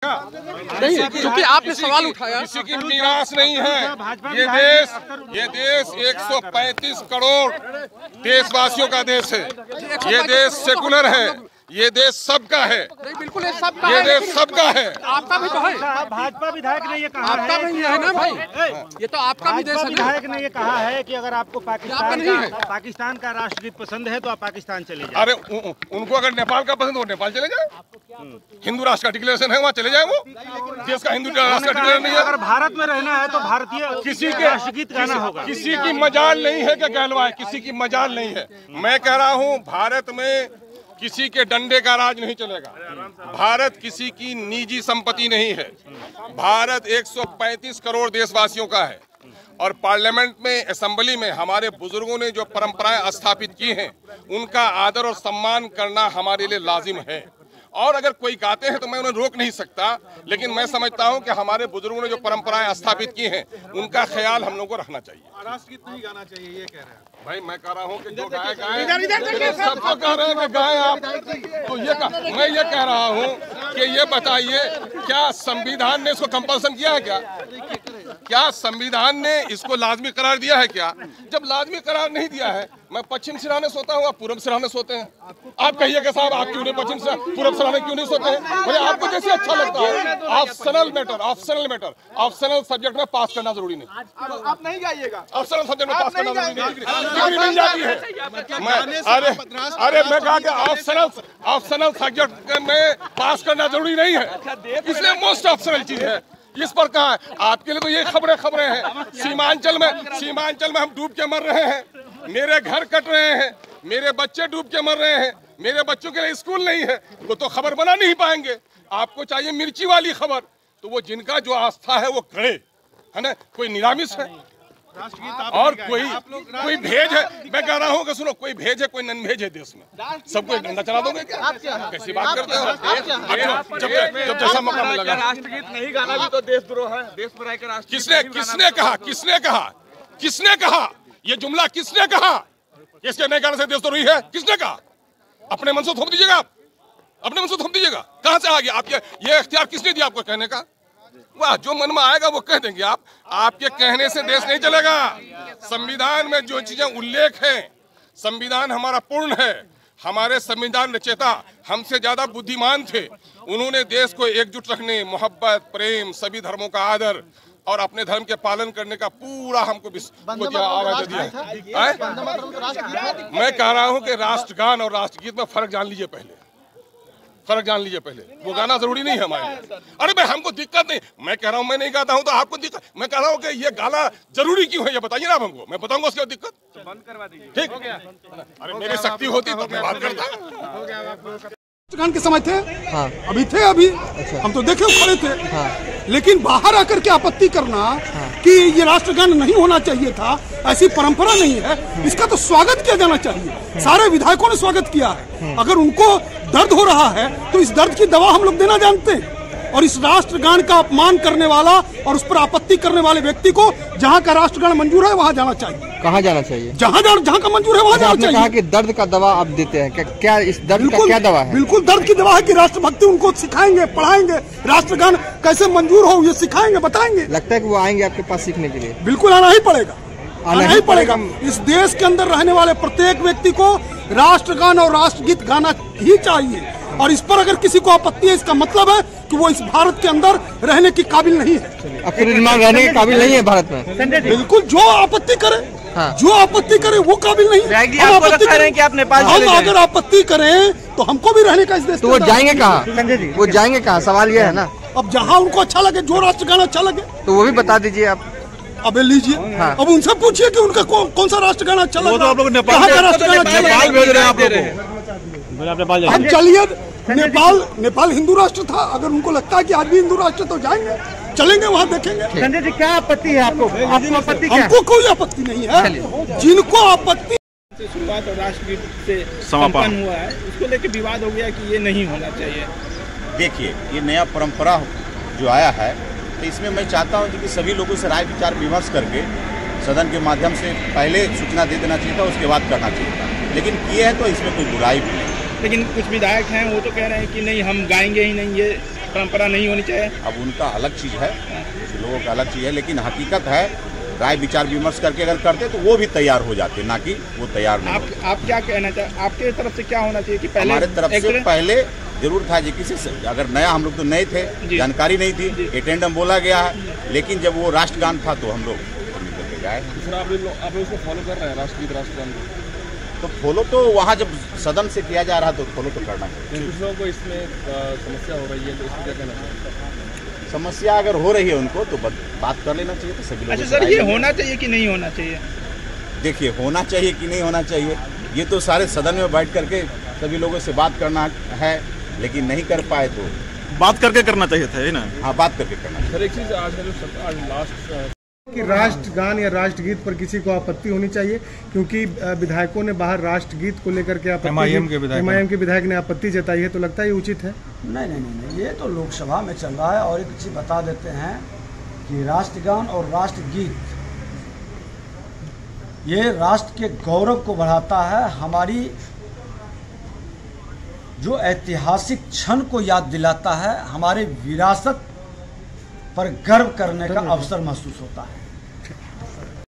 नहीं, क्योंकि आपने सवाल उठाया। किसी की मीरास नहीं है। ये देश 135 करोड़ देशवासियों का देश है। ये देश सेकुलर है। ये देश सबका है। नहीं, बिल्कुल सबका ये है। देश सबका है। आपका भी तो है। भाजपा विधायक ने ये कहा आपका भी है ना भाई, ये तो आपका भी देश है। विधायक ने ये कहा है कि अगर आपको पाकिस्तान का राष्ट्रगीत पसंद है तो आप पाकिस्तान चले जाए। अरे उनको अगर नेपाल का पसंद हो नेपाल चले जाए। हिंदू राष्ट्र का डिक्लेरेशन है, वहाँ चले जाए। वो देश का हिंदू राष्ट्र का डिक्लेरेशन नहीं है। अगर भारत में रहना है तो भारतीय किसी के राष्ट्रगीत गाना होगा। किसी की मजाल नहीं है कि कहलवाए, किसी की मजाल नहीं है। मैं कह रहा हूँ भारत में किसी के डंडे का राज नहीं चलेगा। भारत किसी की निजी संपत्ति नहीं है। भारत 135 करोड़ देशवासियों का है और पार्लियामेंट में, असेंबली में हमारे बुजुर्गों ने जो परंपराएं स्थापित की हैं उनका आदर और सम्मान करना हमारे लिए लाजिम है। और अगर कोई गाते हैं तो मैं उन्हें रोक नहीं सकता, लेकिन मैं समझता हूं कि हमारे बुजुर्गों ने जो परंपराएं स्थापित की हैं उनका ख्याल हम लोगों को रखना चाहिए। राष्ट्रगीत नहीं गाना चाहिए, ये कह रहे हैं भाई। मैं कह रहा हूं कि जो गाए सबको कह रहे हैं कि गाएं आप, तो मैं ये कह रहा हूं कि ये बताइए क्या संविधान ने इसको कंपल्सन किया है? क्या संविधान ने इसको लाजमी करार दिया है? क्या जब लाजमी करार नहीं दिया है, मैं पश्चिम सिरहाने सोता हूँ, आप पूर्व सिरहाने सोते हैं। आप कहिए कि साहब आप क्यों नहीं पश्चिम से पूर्व सिरहाने क्यों नहीं सोते हैं? भाई आपको जैसे अच्छा लगता है। ऑप्शनल मैटर, ऑप्शनल सब्जेक्ट में पास करना जरूरी नहीं। आप नहीं गाइएगा। ऑप्शनल सब्जेक्ट में पास करना जरूरी नहीं, डिग्री मिल जाती है। अरे मैं कहा कि ऑप्शनल सब्जेक्ट में पास करना जरूरी नहीं है, इसलिए मोस्ट ऑप्शनल चीज है। इस पर कहा है आपके लिए तो ये खबरें हैं। सीमांचल में हम डूब के मर रहे हैं, मेरे घर कट रहे हैं, मेरे बच्चे डूब के मर रहे हैं, मेरे बच्चों के लिए स्कूल नहीं है, वो तो खबर बना नहीं पाएंगे। आपको चाहिए मिर्ची वाली खबर, तो वो जिनका जो आस्था है वो करे, है ना। कोई निरामिष है और कोई भेज है। मैं कह रहा हूँ कि सुनो, कोई भेज है कोई नन भेज है देश में, सबको गंदा चला दोगे क्या? कैसी बात करते हो? जब जैसा मौका मिलेगा। राष्ट्रगीत नहीं गाना भी तो देशद्रोह है। देश पर आकर किसने कहा ये जुमला? किसने कहा इसके नए गाने से देशद्रोही है? किसने कहा? अपने मन से थोप दीजिएगा, अपने मन से थोप दीजिएगा। कहां से आ गया आप? ये इख्तियार किसने दिया आपको कहने का? वाह, जो मन में आएगा वो कह देंगे आप। आपके कहने से देश नहीं चलेगा। संविधान में जो चीजें उल्लेख है, संविधान हमारा पूर्ण है। हमारे संविधान रचयिता हमसे ज्यादा बुद्धिमान थे। उन्होंने देश को एकजुट रखने, मोहब्बत, प्रेम, सभी धर्मों का आदर और अपने धर्म के पालन करने का पूरा हमको आवाज दिया। मैं कह रहा हूं कि राष्ट्रगान और राष्ट्रगीत में फर्क जान लीजिए पहले। वो गाना जरूरी नहीं है हमारे लिए। अरे भाई हमको दिक्कत नहीं, मैं कह रहा हूँ मैं नहीं गाता हूँ तो आपको दिक्कत। मैं कह रहा हूँ कि ये गाना जरूरी क्यों है ये बताइए ना आप हमको, मैं बताऊंगा उसकी दिक्कत। बंद करवा दीजिए, ठीक? अरे मेरी शक्ति होती तो मैं बात करता। गान के समय थे, हाँ। अभी अच्छा। हम तो देखे खड़े थे, हाँ। लेकिन बाहर आकर के आपत्ति करना, हाँ। कि ये राष्ट्रगान नहीं होना चाहिए था, ऐसी परंपरा नहीं है। इसका तो स्वागत किया जाना चाहिए। सारे विधायकों ने स्वागत किया है। अगर उनको दर्द हो रहा है तो इस दर्द की दवा हम लोग देना जानते हैं। और इस राष्ट्रगान का अपमान करने वाला और उस पर आपत्ति करने वाले व्यक्ति को जहाँ का राष्ट्रगान मंजूर है वहाँ जाना चाहिए। कहाँ जाना चाहिए? जहाँ का मंजूर है वहाँ जाना चाहिए। कहा कि दर्द का दवा आप देते हैं, क्या इस दर्द का क्या दवा है? बिल्कुल दर्द की दवा है कि राष्ट्रभक्ति उनको सिखाएंगे, पढ़ाएंगे, राष्ट्रगान कैसे मंजूर हो ये सिखाएंगे, बताएंगे। लगता है कि वो आएंगे आपके पास सीखने के लिए? बिल्कुल आना ही पड़ेगा। इस देश के अंदर रहने वाले प्रत्येक व्यक्ति को राष्ट्रगान और राष्ट्रगीत गाना ही चाहिए। और इस पर अगर किसी को आपत्ति है, इसका मतलब है कि वो इस भारत के अंदर रहने की काबिल नहीं है। रहने के काबिल नहीं है भारत में। बिल्कुल, जो आपत्ति करे, हाँ। जो आपत्ति करे वो काबिल नहीं है। हम आपत्ति करें कि आप नेपाल चले जाएं। अगर आपत्ति करें तो हमको भी रहने का इस देश। तो वो जाएंगे कहाँ? संजय जी, वो जाएंगे कहाँ? सवाल ये है ना। अब जहाँ उनको अच्छा लगे, जो राष्ट्रगान अच्छा लगे तो वो भी बता दीजिए आप। अब लीजिए, हाँ। अब उनसे पूछिए कि उनका कौन सा राष्ट्रगान अच्छा लगा। तो आप लोग नेपाल का राष्ट्रगान अच्छा लगा? भेज रहे हैं आप लोग। हम चलिए, नेपाल हिंदू राष्ट्र था। अगर उनको लगता है कि आज भी हिंदू राष्ट्र तो जाएंगे, चलेंगे, वहाँ देखेंगे। संजय जी, क्या आपत्ति है आपको? आपत्ति क्या? हमको कोई आपत्ति नहीं है। जिनको आपत्ति शुरुआत और राष्ट्रगीत से संपन्न हुआ है, उसको लेकर विवाद हो गया कि ये नहीं होना चाहिए। देखिए, ये नया परंपरा जो आया है, तो इसमें मैं चाहता हूँ कि सभी लोगों से राय विचार विमर्श करके सदन के माध्यम से पहले सूचना दे देना चाहिए था, उसके बाद करना चाहिए था। लेकिन किए है तो इसमें कोई बुराई भी नहीं। लेकिन कुछ विधायक हैं वो तो कह रहे हैं कि नहीं हम गाएंगे ही नहीं, ये परंपरा नहीं होनी चाहिए? अब उनका अलग चीज़ है, कुछ लोगों का अलग चीज़ है, लेकिन हकीकत है राय विचार विमर्श करके अगर करते तो वो भी तैयार हो जाते, ना कि वो तैयार नहीं। आप क्या कहना चाहते, आपके तरफ से क्या होना चाहिए कि पहले? हमारे तरफ से पहले जरूर था जी, किसी से अगर नया, हम लोग तो नए थे, जानकारी नहीं थी, एटेंडम बोला गया है, लेकिन जब वो राष्ट्रगान था तो हम लोग निकल के गए। आप लोग उसको फॉलो कर रहे हैं राष्ट्रगीत राष्ट्रगान? तो फॉलो तो वहाँ जब सदन से किया जा रहा तो फॉलो तो करना है। कुछ लोगों को इसमें समस्या हो रही है, तो इसमें क्या कहना चाहिए? समस्या अगर हो रही है उनको तो बात कर लेना चाहिए, तो सभी लोग। अच्छा सर, ये होना चाहिए कि नहीं होना चाहिए? देखिए, होना चाहिए कि नहीं होना चाहिए, ये तो सारे सदन में बैठ करके सभी लोगों से बात करना है, लेकिन नहीं कर पाए तो बात करके करना चाहिए था, है ना? हाँ, बात करके करना चाहिए। सर एक चीज़ आज लास्ट कि राष्ट्रगान या राष्ट्रगीत पर किसी को आपत्ति होनी चाहिए, क्योंकि विधायकों ने बाहर राष्ट्रगीत को लेकर के एमआईएम के विधायक ने आपत्ति जताई है, तो लगता है ये उचित है? नहीं, ये तो लोकसभा में चल रहा है। और एक चीज़ बता देते हैं कि राष्ट्रगान और राष्ट्रगीत ये राष्ट्र के गौरव को बढ़ाता है, हमारी जो ऐतिहासिक क्षण को याद दिलाता है, हमारे विरासत पर गर्व करने का अवसर महसूस होता है।